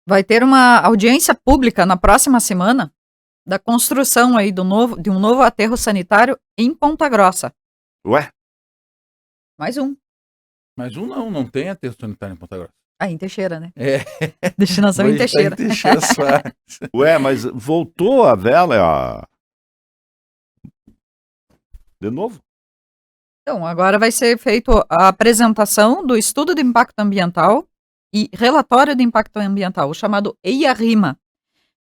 Vai ter uma audiência pública na próxima semana da construção aí de um novo aterro sanitário em Ponta Grossa. Ué? Mais um. Mas não tem aterro sanitário em Ponta Grossa. Ah, em Teixeira, né? É. Destinação em Teixeira. Ué, mas voltou a vela de novo? Então, agora vai ser feito a apresentação do estudo de impacto ambiental e relatório de impacto ambiental, o chamado EIA-RIMA,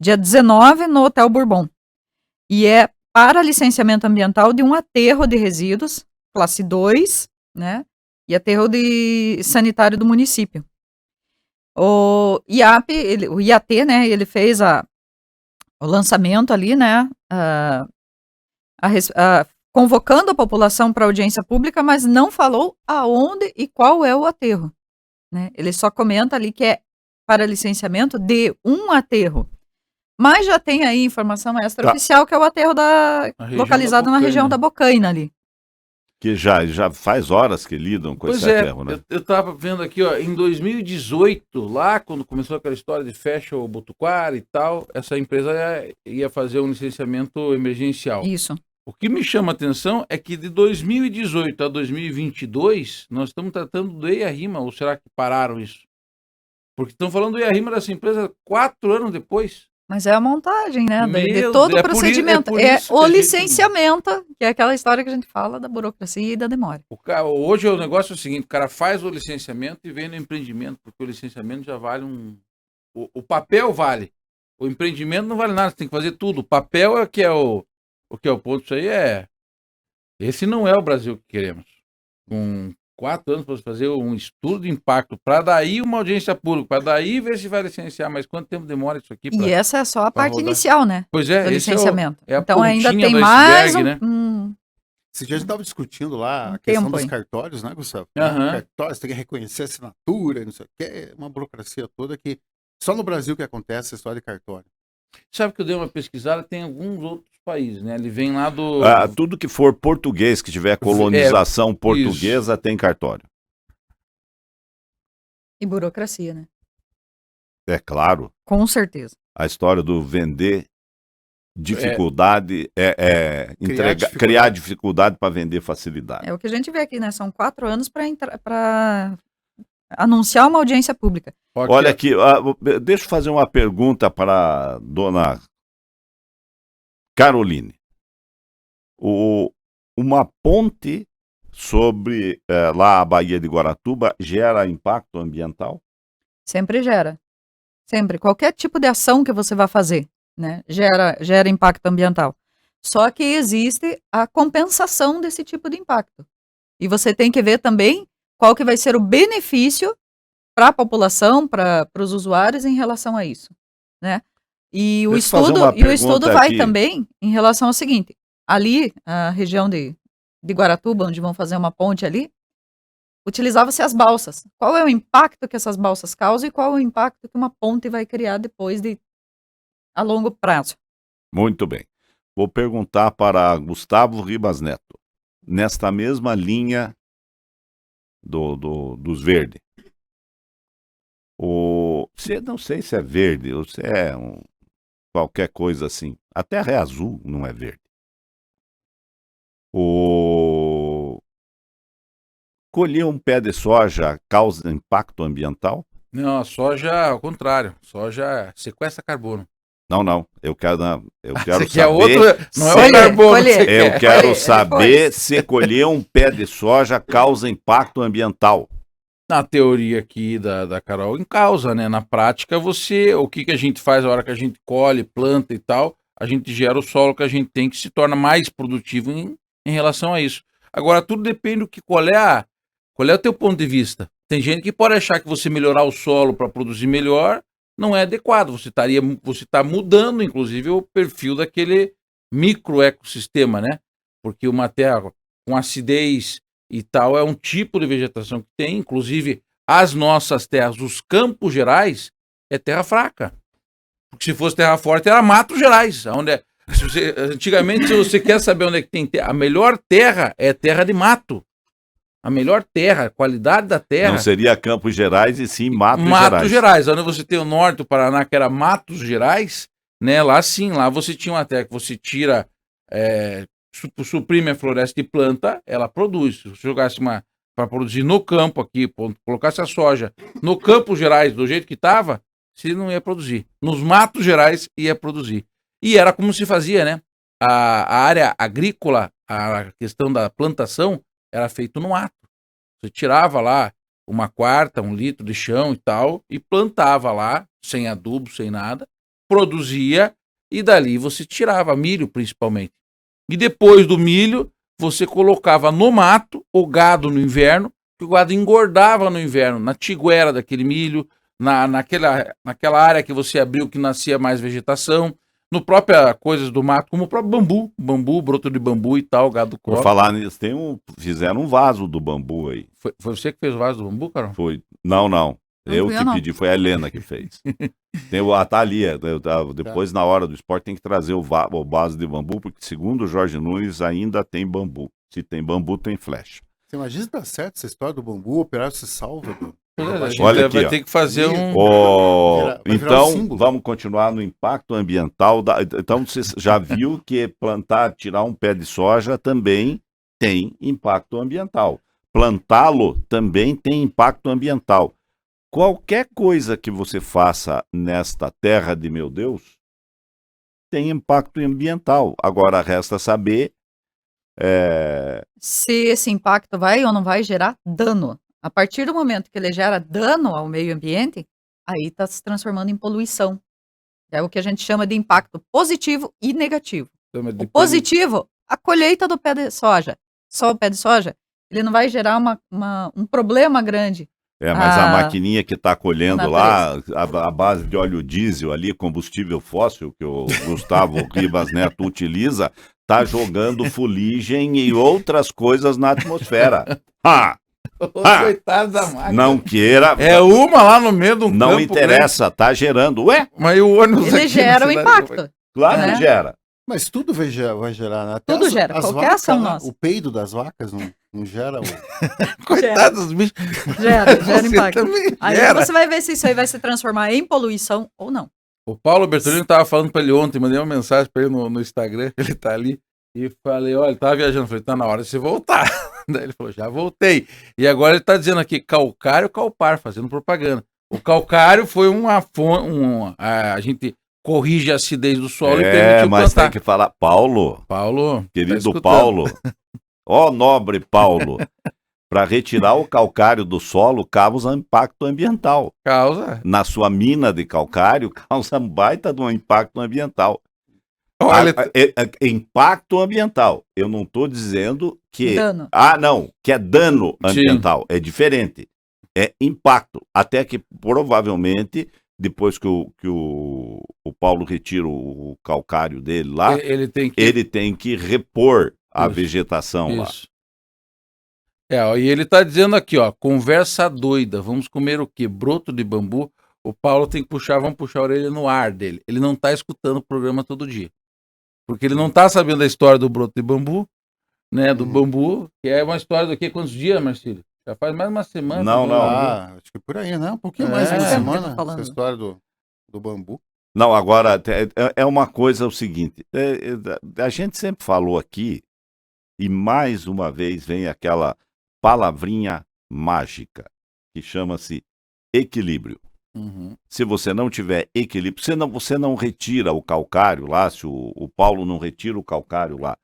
dia 19 no Hotel Bourbon. E é para licenciamento ambiental de um aterro de resíduos, classe 2, né? E aterro sanitário do município. O IAT, né? Ele fez o lançamento ali, né? Convocando a população para audiência pública, mas não falou aonde e qual é o aterro, né? Ele só comenta ali que é para licenciamento de um aterro. Mas já tem aí informação extraoficial, que é o aterro localizado na região da Bocaina ali. Que já faz horas que lidam com esse aterro, né? Eu estava vendo aqui, ó, em 2018, lá quando começou aquela história de fecha o Botuquara e tal, essa empresa ia fazer um licenciamento emergencial. Isso. O que me chama a atenção é que de 2018 a 2022, nós estamos tratando do EIA-RIMA, ou será que pararam isso? Porque estão falando do EIA-RIMA dessa empresa 4 anos depois. Mas é a montagem, né? De todo o procedimento. O licenciamento, que é aquela história que a gente fala da burocracia e da demora. Hoje o negócio é o seguinte, o cara faz o licenciamento e vem no empreendimento, porque o licenciamento já vale o papel vale. O empreendimento não vale nada, você tem que fazer tudo. O papel é que é o ponto. Isso aí esse não é o Brasil que queremos. Com 4 anos para fazer um estudo de impacto, para daí uma audiência pública, para daí ver se vai licenciar, mas quanto tempo demora isso aqui? E essa é só a parte inicial, né? Pois é, do licenciamento. então ainda tem mais né? Esse dia a gente estava discutindo lá a questão dos cartórios, né, Gustavo? Cartórios, tem que reconhecer a assinatura, não sei o que, é uma burocracia toda que só no Brasil que acontece essa história de cartório. Sabe que eu dei uma pesquisada, tem alguns outros países, né? Ele vem lá do... tudo que for português, que tiver colonização portuguesa, isso. Tem cartório. E burocracia, né? É claro. Com certeza. A história do vender dificuldade, criar dificuldade para vender facilidade. É o que a gente vê aqui, né? São 4 anos para anunciar uma audiência pública. Olha aqui, deixa eu fazer uma pergunta para a dona Caroline. Uma ponte sobre lá a Baía de Guaratuba gera impacto ambiental? Sempre gera. Sempre. Qualquer tipo de ação que você vai fazer, né, gera impacto ambiental. Só que existe a compensação desse tipo de impacto. E você tem que ver também qual que vai ser o benefício para a população, para os usuários em relação a isso, né? E o estudo vai aqui também em relação ao seguinte: ali, a região de Guaratuba, onde vão fazer uma ponte ali, utilizava-se as balsas. Qual é o impacto que essas balsas causam e qual é o impacto que uma ponte vai criar depois a longo prazo? Muito bem. Vou perguntar para Gustavo Ribas Neto, nesta mesma linha dos verdes. Não sei se é verde ou se é qualquer coisa assim. A terra é azul, não é verde. Colher um pé de soja causa impacto ambiental? Não, a soja, ao contrário. Soja sequestra carbono. Não. Eu quero você saber. Quer outro, não é o carbono que você quer. Eu quero saber se colher um pé de soja causa impacto ambiental. Na teoria aqui da Carol, causa, né? Na prática, o que a gente faz na hora que a gente colhe, planta e tal, a gente gera o solo que a gente tem, que se torna mais produtivo em relação a isso. Agora, tudo depende do qual é o teu ponto de vista. Tem gente que pode achar que você melhorar o solo para produzir melhor não é adequado. Você está mudando, inclusive, o perfil daquele microecossistema, né? Porque uma terra com acidez e tal é um tipo de vegetação que tem, inclusive as nossas terras, os Campos Gerais, é terra fraca. Porque se fosse terra forte, era Matos Gerais. Antigamente, se você quer saber onde é que tem terra, a melhor terra é terra de mato. A melhor terra, a qualidade da terra. Não seria Campos Gerais e sim Matos Gerais. Matos Gerais. Onde você tem o norte do Paraná, que era Matos Gerais, né? Lá sim, lá você tinha uma terra que você tira, suprime a floresta e planta, ela produz. Se você jogasse para produzir no campo aqui, colocasse a soja no Campos Gerais do jeito que estava, você não ia produzir. Nos Matos Gerais ia produzir. E era como se fazia, né? A área agrícola, a questão da plantação, era feito no mato. Você tirava lá 1/4, 1 litro de chão e tal, e plantava lá, sem adubo, sem nada, produzia, e dali você tirava milho, principalmente. E depois do milho, você colocava no mato o gado no inverno, que o gado engordava no inverno, na tiguera daquele milho, naquela área que você abriu que nascia mais vegetação, no própria coisas do mato, como o próprio bambu, broto de bambu e tal, gado come. Por falar nisso, fizeram um vaso do bambu aí. Foi você que fez o vaso do bambu, Carol? Foi. Não. Eu que pedi, foi a Helena que fez. Tá ali, depois na hora do esporte tem que trazer o vaso de bambu, porque segundo o Jorge Nunes ainda tem bambu. Se tem bambu, tem flecha. Você imagina se dá certo essa história do bambu, o operário se salva, Olha aqui, vai ter que fazer então, vamos continuar no impacto ambiental. Então, você já viu que tirar um pé de soja também tem impacto ambiental. Plantá-lo também tem impacto ambiental. Qualquer coisa que você faça nesta terra de meu Deus tem impacto ambiental. Agora, resta saber se esse impacto vai ou não vai gerar dano. A partir do momento que ele gera dano ao meio ambiente, aí está se transformando em poluição. É o que a gente chama de impacto positivo e negativo. O positivo, a colheita do pé de soja. Só o pé de soja, ele não vai gerar um problema grande. Mas a maquininha que está colhendo lá, a base de óleo diesel ali, combustível fóssil, que o Gustavo Ribas Neto utiliza, está jogando fuligem e outras coisas na atmosfera. Coitado da máquina. Não queira. É uma lá no meio de um não campo. Não interessa, tá gerando. Ué? Mas o ônibus ele gera o impacto. Claro que gera. Mas tudo vai gerar, né? Até tudo gera, qualquer ação nossa. O peido das vacas não gera Coitado dos bichos. Gera impacto. Aí você vai ver se isso aí vai se transformar em poluição ou não. O Paulo Bertolini estava falando para ele ontem, mandei uma mensagem para ele no Instagram, ele tá ali, e falei, olha, ele tava viajando, falei, tá na hora de você voltar. Daí ele falou, já voltei. E agora ele tá dizendo aqui, calcário, calpar, fazendo propaganda. O calcário foi a gente corrige a acidez do solo e permitiu mas plantar. Tem que falar, Paulo, querido tá Paulo, nobre Paulo, para retirar o calcário do solo causa impacto ambiental. Causa. Na sua mina de calcário causa um baita de um impacto ambiental. Impacto ambiental. Eu não estou dizendo que... Dano. Que é dano ambiental. Sim. É diferente. É impacto. Até que provavelmente, depois que o Paulo retira o calcário dele lá, ele tem que repor a vegetação lá. E ele está dizendo aqui, ó, conversa doida, vamos comer o quê? Broto de bambu? O Paulo tem que vamos puxar a orelha no ar dele. Ele não está escutando o programa todo dia. Porque ele não está sabendo a história do broto de bambu, né? Do bambu, que é uma história daqui a quantos dias, Marcílio? Já faz mais uma semana. Não. Acho que por aí, né? Um pouquinho mais de uma semana, essa história do bambu. Não, agora, é uma coisa o seguinte, a gente sempre falou aqui, e mais uma vez vem aquela palavrinha mágica, que chama-se equilíbrio. Uhum. Se você não tiver equilíbrio, você não retira o calcário lá, se o Paulo não retira o calcário lá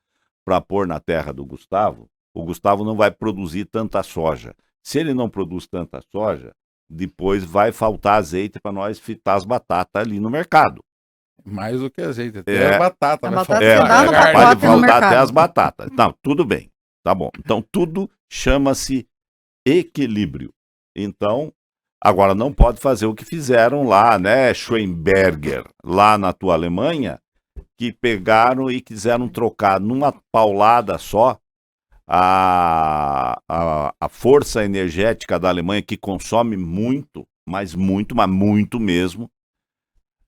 para pôr na terra do Gustavo, o Gustavo não vai produzir tanta soja. Se ele não produz tanta soja, depois vai faltar azeite para nós fritar as batatas ali no mercado. Mais do que azeite, até a batata. Vai faltar até as batatas. Não, tudo bem, tá bom. Então tudo chama-se equilíbrio. Então, agora não pode fazer o que fizeram lá, né, Schweinberger, lá na tua Alemanha, que pegaram e quiseram trocar numa paulada só a força energética da Alemanha, que consome muito, mas muito mesmo.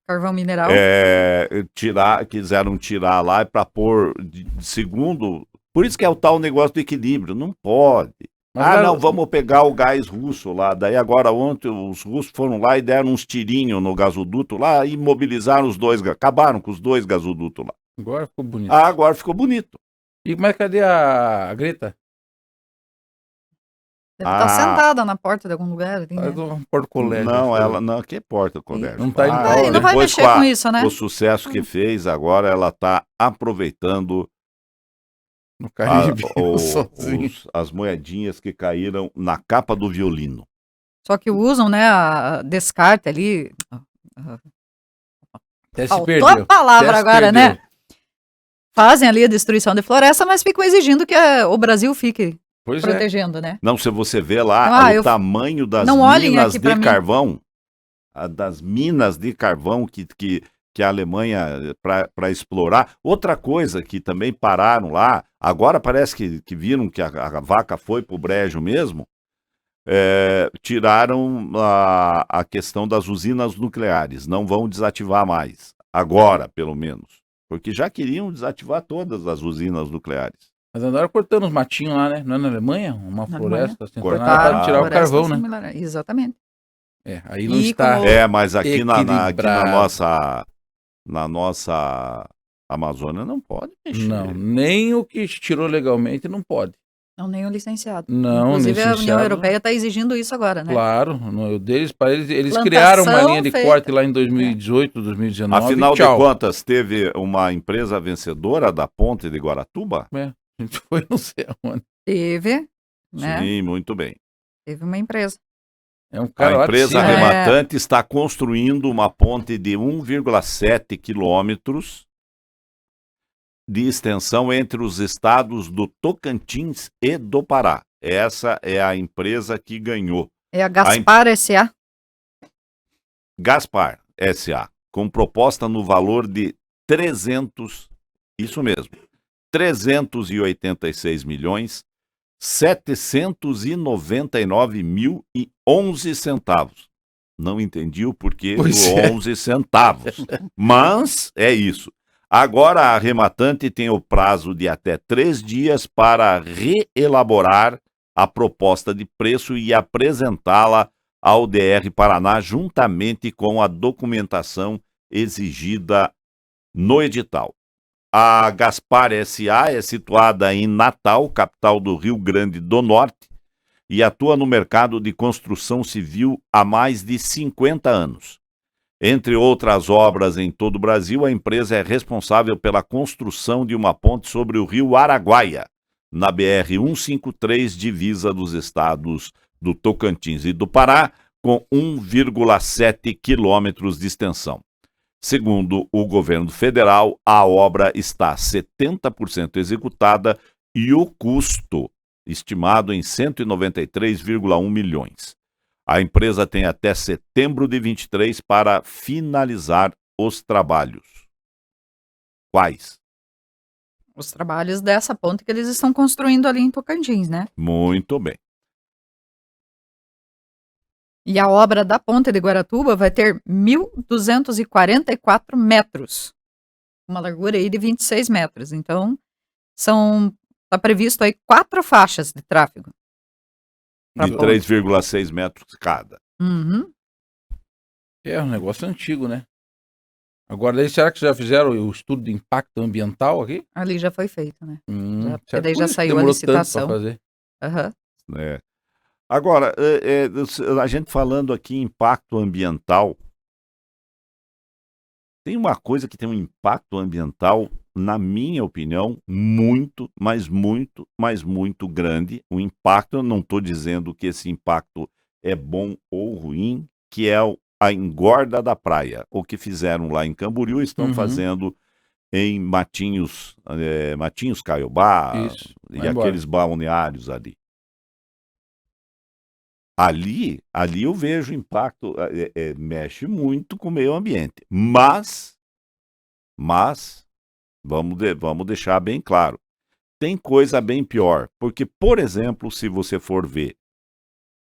Carvão mineral. Quiseram tirar lá para pôr, segundo... Por isso que é o tal negócio do equilíbrio. Não pode. Não, vamos pegar o gás russo lá. Daí agora ontem os russos foram lá e deram uns tirinhos no gasoduto lá e mobilizaram os dois, acabaram com os dois gasodutos lá. Agora ficou bonito. Agora ficou bonito. Mas cadê a Greta? Deve estar sentada na porta de algum lugar. Ali, né? Porta colégio. Não, ela não, que porta colégio. Não tá não vai mexer com isso, né? O sucesso que fez, agora ela está aproveitando no Caribe, as moedinhas que caíram na capa do violino. Só que usam, né, a descarte ali. Faltou a palavra agora, né? Fazem ali a destruição de floresta, mas ficam exigindo que o Brasil fique protegendo, né? Não, se você vê lá o tamanho das minas de carvão, das minas de carvão que a Alemanha, para explorar. Outra coisa que também pararam lá, agora parece que viram que a vaca foi pro brejo mesmo, tiraram a questão das usinas nucleares, não vão desativar mais, agora pelo menos, porque já queriam desativar todas as usinas nucleares. Mas andaram cortando os matinhos lá, né? Não é na Alemanha? Uma floresta centenária para tirar o carvão, né? Exatamente. Aí não está. Mas aqui na nossa Amazônia não pode mexer. Não, nem o que tirou legalmente não pode. Não, nem o licenciado. Não, inclusive a União Europeia está exigindo isso agora, né? Claro, eles criaram uma linha de corte lá em 2018, 2019. Afinal de contas, teve uma empresa vencedora da ponte de Guaratuba? A gente foi não sei aonde. Teve, né? Sim, muito bem. Teve uma empresa. A empresa rematante está construindo uma ponte de 1,7 quilômetros de extensão entre os estados do Tocantins e do Pará. Essa é a empresa que ganhou. É a Gaspar S.A.? Gaspar S.A., com proposta no valor de 399.799.011 Não entendi o porquê do 11 centavos, mas é isso. Agora a rematante tem o prazo de até 3 dias para reelaborar a proposta de preço e apresentá-la ao DR Paraná juntamente com a documentação exigida no edital. A Gaspar S.A. é situada em Natal, capital do Rio Grande do Norte, e atua no mercado de construção civil há mais de 50 anos. Entre outras obras em todo o Brasil, a empresa é responsável pela construção de uma ponte sobre o rio Araguaia, na BR-153, divisa dos estados do Tocantins e do Pará, com 1,7 quilômetros de extensão. Segundo o governo federal, a obra está 70% executada e o custo estimado em 193,1 milhões. A empresa tem até setembro de 23 para finalizar os trabalhos. Quais? Os trabalhos dessa ponte que eles estão construindo ali em Tocantins, né? Muito bem. E a obra da ponte de Guaratuba vai ter 1.244 metros. Uma largura aí de 26 metros. Então, está previsto aí 4 faixas de tráfego. De 3,6 metros cada. Uhum. É um negócio antigo, né? Agora, daí, será que já fizeram o estudo de impacto ambiental aqui? Ali já foi feito, né? Porque daí já saiu a licitação. Fazer. Uhum. Agora, a gente falando aqui em impacto ambiental, tem uma coisa que tem um impacto ambiental, na minha opinião, muito, mas muito, mas muito grande. O impacto, eu não estou dizendo que esse impacto é bom ou ruim, que é a engorda da praia. O que fizeram lá em Camboriú, estão fazendo em Matinhos Caiobá e aqueles balneários ali. Ali eu vejo impacto, mexe muito com o meio ambiente. Mas vamos deixar bem claro, tem coisa bem pior. Porque, por exemplo, se você for ver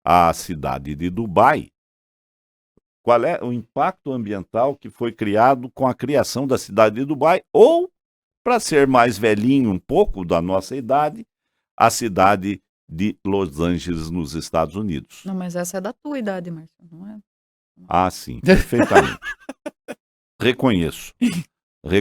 a cidade de Dubai, qual é o impacto ambiental que foi criado com a criação da cidade de Dubai? Ou, para ser mais velhinho um pouco da nossa idade, a cidade de Los Angeles, nos Estados Unidos. Não, mas essa é da tua idade, Márcio, não é? Ah, sim, perfeitamente. Reconheço. Os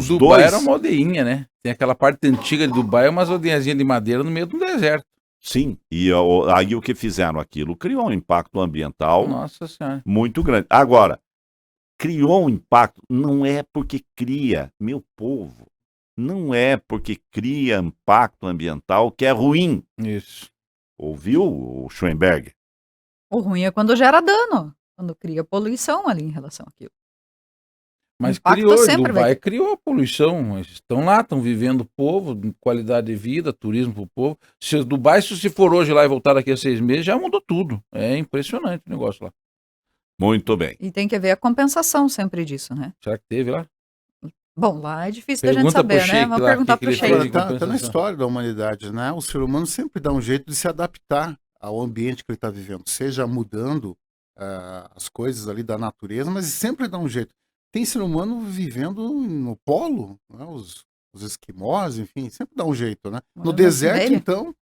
Dubai dois... era uma aldeinha, né? Tem aquela parte antiga de Dubai, umas aldeinhazinhas de madeira no meio do deserto. Sim, e aí o que fizeram aquilo? Criou um impacto ambiental Nossa Senhora. muito grande. Agora, criou um impacto, não é porque cria, meu povo, não é porque cria impacto ambiental que é ruim. Isso. Ouviu o Schoenberg? O ruim é quando gera dano, quando cria poluição ali em relação àquilo. Mas Impacto criou, sempre vai Dubai ter. criou a poluição. Eles estão lá, estão vivendo o povo, qualidade de vida, turismo para o povo. Se Dubai, se for hoje lá e voltar daqui a 6 meses, já mudou tudo. É impressionante o negócio lá. Muito bem. E tem que haver a compensação sempre disso, né? Será que teve lá? Bom, lá é difícil da gente Pergunta pro saber, né? Sheik Vamos lá, perguntar que pro ele Sheik. fez. Tá na compensação. história da humanidade, né? O ser humano sempre dá um jeito de se adaptar ao ambiente que ele está vivendo, seja mudando as coisas ali da natureza, mas sempre dá um jeito. Tem ser humano vivendo no polo, né? Os esquimós, enfim, sempre dá um jeito, né? No Morando na deserto, Sibéria. então,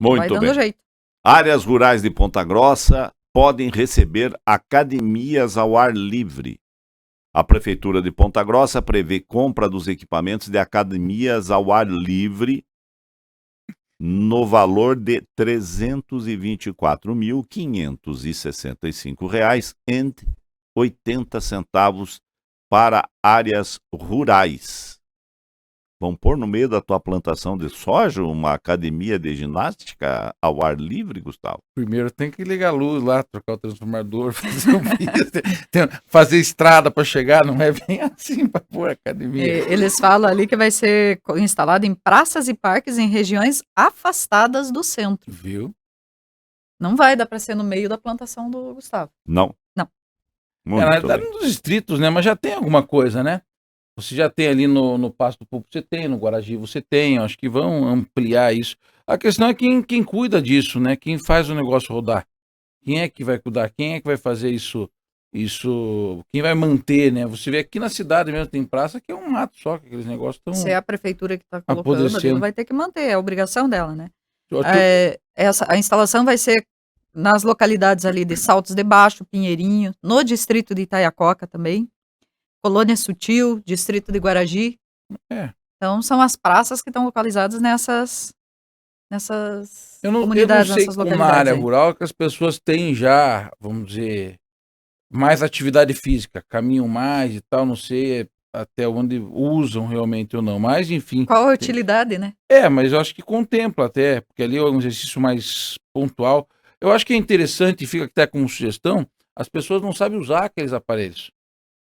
Vai Muito dando bem. jeito. Áreas rurais de Ponta Grossa podem receber academias ao ar livre. A Prefeitura de Ponta Grossa prevê compra dos equipamentos de academias ao ar livre no valor de R$ 324.565,80 para áreas rurais. Vão pôr no meio da tua plantação de soja uma academia de ginástica ao ar livre, Gustavo? Primeiro tem que ligar a luz lá, trocar o transformador, fazer um fazer estrada para chegar, não é bem assim para pôr academia. Eles falam ali que vai ser instalado em praças e parques em regiões afastadas do centro. Viu? Não vai dar para ser no meio da plantação do Gustavo. Não. Não. Muito Na verdade, bem. nos distritos, né? Mas já tem alguma coisa, né? Você já tem ali no Pasto Público, você tem, no Guaragi você tem, eu acho que vão ampliar isso. A questão é quem cuida disso, né? Quem faz o negócio rodar. Quem é que vai cuidar? Quem é que vai fazer isso? Quem vai manter, né? Você vê aqui na cidade mesmo, tem praça que é um mato só, que aqueles negócios estão... Se é a prefeitura que está colocando, apodrecendo. ali, vai ter que manter, é a obrigação dela, né? Eu- A instalação vai ser nas localidades ali de Saltos de Baixo, Pinheirinho, no distrito de Itaiacoca também, Colônia Sutil, distrito de Guaragi. É. Então, são as praças que estão localizadas nessas Eu não comunidades, sei nessas como na localidades área aí. rural que as pessoas têm já, vamos dizer, mais atividade física, caminham mais e tal, não sei até onde usam realmente ou não, mas enfim. Qual a utilidade, né? Mas eu acho que contempla até, porque ali é um exercício mais pontual. Eu acho que é interessante, fica até como sugestão, as pessoas não sabem usar aqueles aparelhos.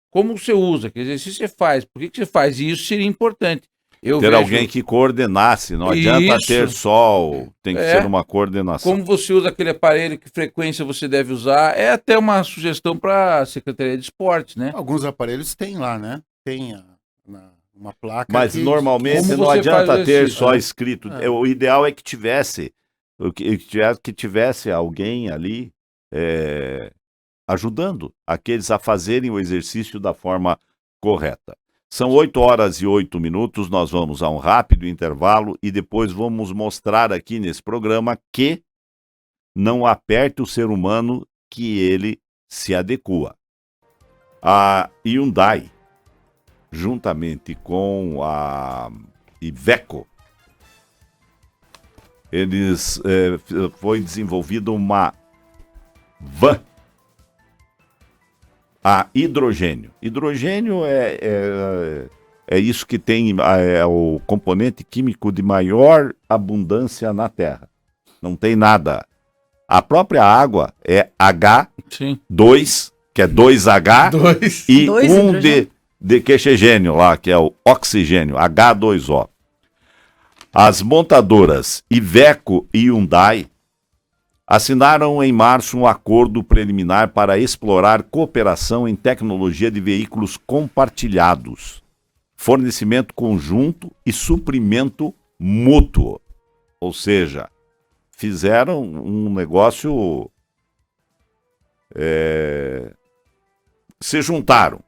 Como você usa, que exercício você faz, por que você faz? E isso seria importante. Ter alguém que coordenasse, não adianta ter só, tem que ser uma coordenação. Como você usa aquele aparelho, que frequência você deve usar, é até uma sugestão para a Secretaria de Esportes, né? alguns aparelhos tem lá, né? Tem uma placa. Mas normalmente como não você adianta faz o ter exercício, só né? escrito. O ideal é que tivesse alguém ali ajudando aqueles a fazerem o exercício da forma correta. São 8h08, nós vamos a um rápido intervalo e depois vamos mostrar aqui nesse programa que não aperte o ser humano que ele se adequa. A Hyundai, juntamente com a Iveco, foi desenvolvida uma van a hidrogênio. Hidrogênio é isso que tem, é o componente químico de maior abundância na Terra. Não tem nada. A própria água é H2, que é 2H, e um de queixegênio lá, que é o oxigênio, H2O. As montadoras Iveco e Hyundai assinaram em março um acordo preliminar para explorar cooperação em tecnologia de veículos compartilhados, fornecimento conjunto e suprimento mútuo. Ou seja, fizeram um negócio... se juntaram.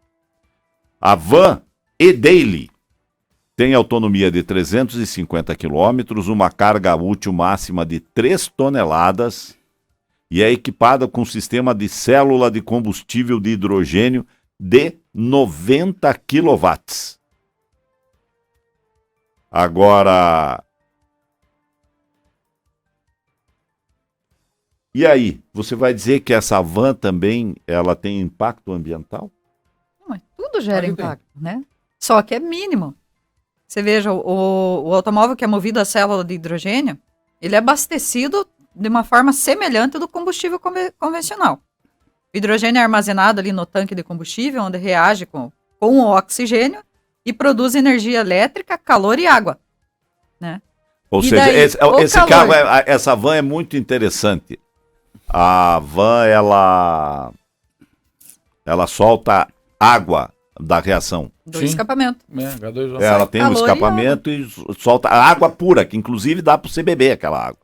A van e-Daily, Tem autonomia de 350 quilômetros, uma carga útil máxima de 3 toneladas e é equipada com sistema de célula de combustível de hidrogênio de 90 quilowatts. Agora, e aí, você vai dizer que essa van também ela tem impacto ambiental? Mas tudo gera Claro que tem. impacto, né? Só que é mínimo. Você veja, o automóvel que é movido a célula de hidrogênio, ele é abastecido de uma forma semelhante do combustível convencional. O hidrogênio é armazenado ali no tanque de combustível, onde reage com o oxigênio e produz energia elétrica, calor e água, né? Ou E seja, daí, esse o calor? carro, essa van é muito interessante. A van, ela solta água da reação. Do Sim. escapamento. H2O. Ela tem um calor e escapamento e solta água pura, que inclusive dá para você beber aquela água.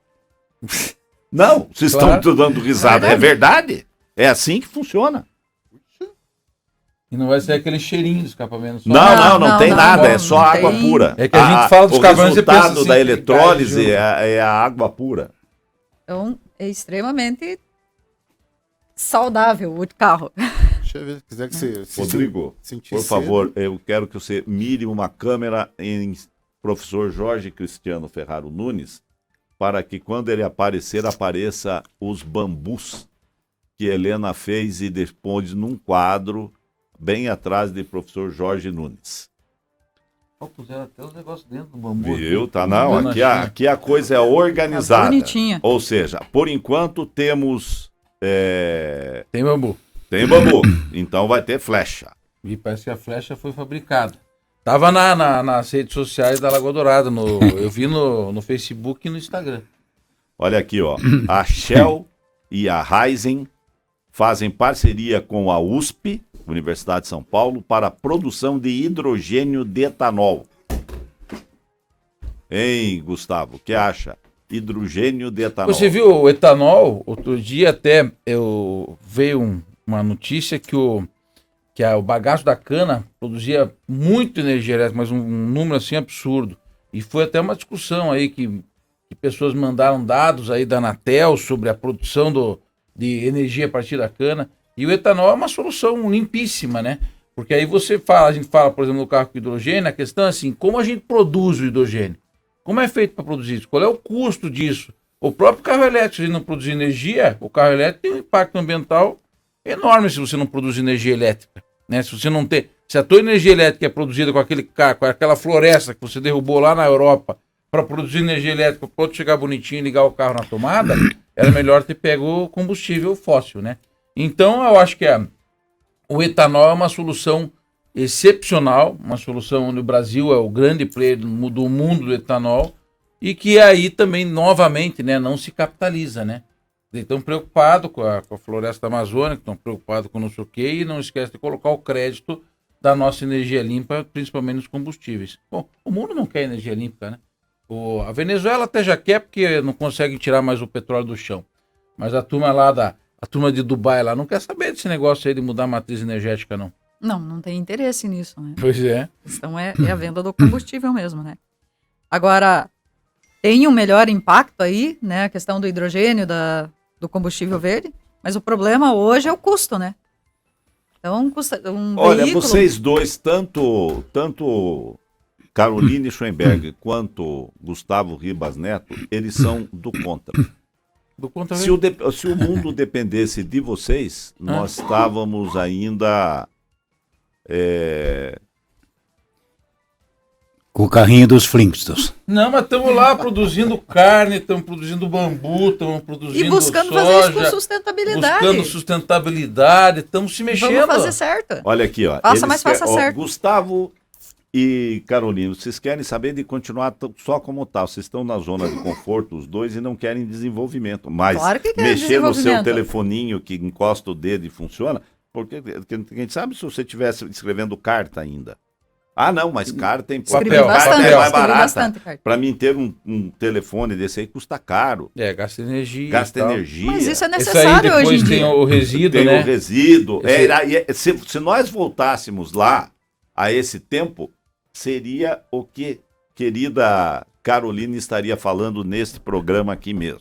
Não, vocês Claro. estão dando risada. É verdade? É assim que funciona. E não vai ser aquele cheirinho do escapamento. Só. Não tem não, nada, não, é só não água tem. pura. É que a gente fala dos o escapamentos e pensa resultado assim, da que eletrólise cai é a água pura. Então, é extremamente saudável o carro. Deixa eu ver se quiser que você Rodrigo, sentir por cedo. favor, eu quero que você mire uma câmera em professor Jorge Cristiano Ferraro Nunes, para que quando ele aparecer, apareça os bambus que Helena fez e depois num quadro bem atrás de professor Jorge Nunes. Puseram até os negócios dentro do bambu. Viu? Tá não, aqui a coisa é Tá organizada. bonitinha. Ou seja, por enquanto temos Tem bambu. tem bambu, então vai ter flecha. E parece que a flecha foi fabricada. Tava nas redes sociais da Lagoa Dourada. Eu vi no Facebook e no Instagram. Olha aqui, ó. A Shell e a Raizen fazem parceria com a USP, Universidade de São Paulo, para a produção de hidrogênio de etanol. Hein, Gustavo, o que acha? Hidrogênio de etanol. Você viu o etanol? Outro dia até veio uma notícia que o bagaço da cana produzia muito energia elétrica, mas um número assim absurdo. E foi até uma discussão aí que pessoas mandaram dados aí da Anatel sobre a produção de energia a partir da cana. E o etanol é uma solução limpíssima, né? Porque aí a gente fala, por exemplo, no carro com hidrogênio, a questão é assim, como a gente produz o hidrogênio? Como é feito para produzir isso? Qual é o custo disso? O próprio carro elétrico, se ele não produzir energia, o carro elétrico tem um impacto ambiental enorme se você não produz energia elétrica, né? Se a tua energia elétrica é produzida com aquele carro, com aquela floresta que você derrubou lá na Europa para produzir energia elétrica, pode chegar bonitinho e ligar o carro na tomada, era melhor ter pego combustível fóssil, né? Então, eu acho que o etanol é uma solução excepcional, uma solução onde o Brasil é o grande player do mundo do etanol e que aí também, novamente, né, não se capitaliza, né? Eles estão preocupados com a floresta amazônica, estão preocupados com não sei o quê e não esquece de colocar o crédito da nossa energia limpa, principalmente nos combustíveis. Bom, o mundo não quer energia limpa, né? A Venezuela até já quer porque não consegue tirar mais o petróleo do chão. Mas a turma lá a turma de Dubai lá não quer saber desse negócio aí de mudar a matriz energética, não. Não tem interesse nisso, né? Pois é. A questão é a venda do combustível mesmo, né? Agora, tem um melhor impacto aí, né? A questão do hidrogênio, do combustível verde, mas o problema hoje é o custo, né? Então, custa um Olha, veículo... vocês dois, tanto Caroline Schoenberg quanto Gustavo Ribas Neto, eles são do contra. Do contra Se o mundo dependesse de vocês, nós estávamos ainda... Com o carrinho dos Flintstones. Não, mas estamos lá produzindo carne, estamos produzindo bambu, estamos produzindo E buscando soja, fazer isso com sustentabilidade. buscando sustentabilidade, estamos se mexendo. Vamos fazer certo. Olha aqui, ó. Faça, mas faça ó, certo. Gustavo e Carolina, vocês querem saber de continuar só como tal. Vocês estão na zona de conforto, os dois, e não querem desenvolvimento. Mas Claro que quer mexer no seu desenvolvimento. telefoninho que encosta o dedo e funciona, porque quem sabe se você estivesse escrevendo carta ainda. Ah, não, mas carta tem Escrevi Papel, bastante, papel. é mais escrevi barata. bastante, cara. Para mim ter um telefone desse aí custa caro, Gasta energia. gasta e tal. energia. Mas isso é Isso aí necessário hoje depois em tem dia. o resíduo, Tem né? o resíduo. Esse- Se nós voltássemos lá a esse tempo, seria o que querida Carolina estaria falando neste programa aqui mesmo.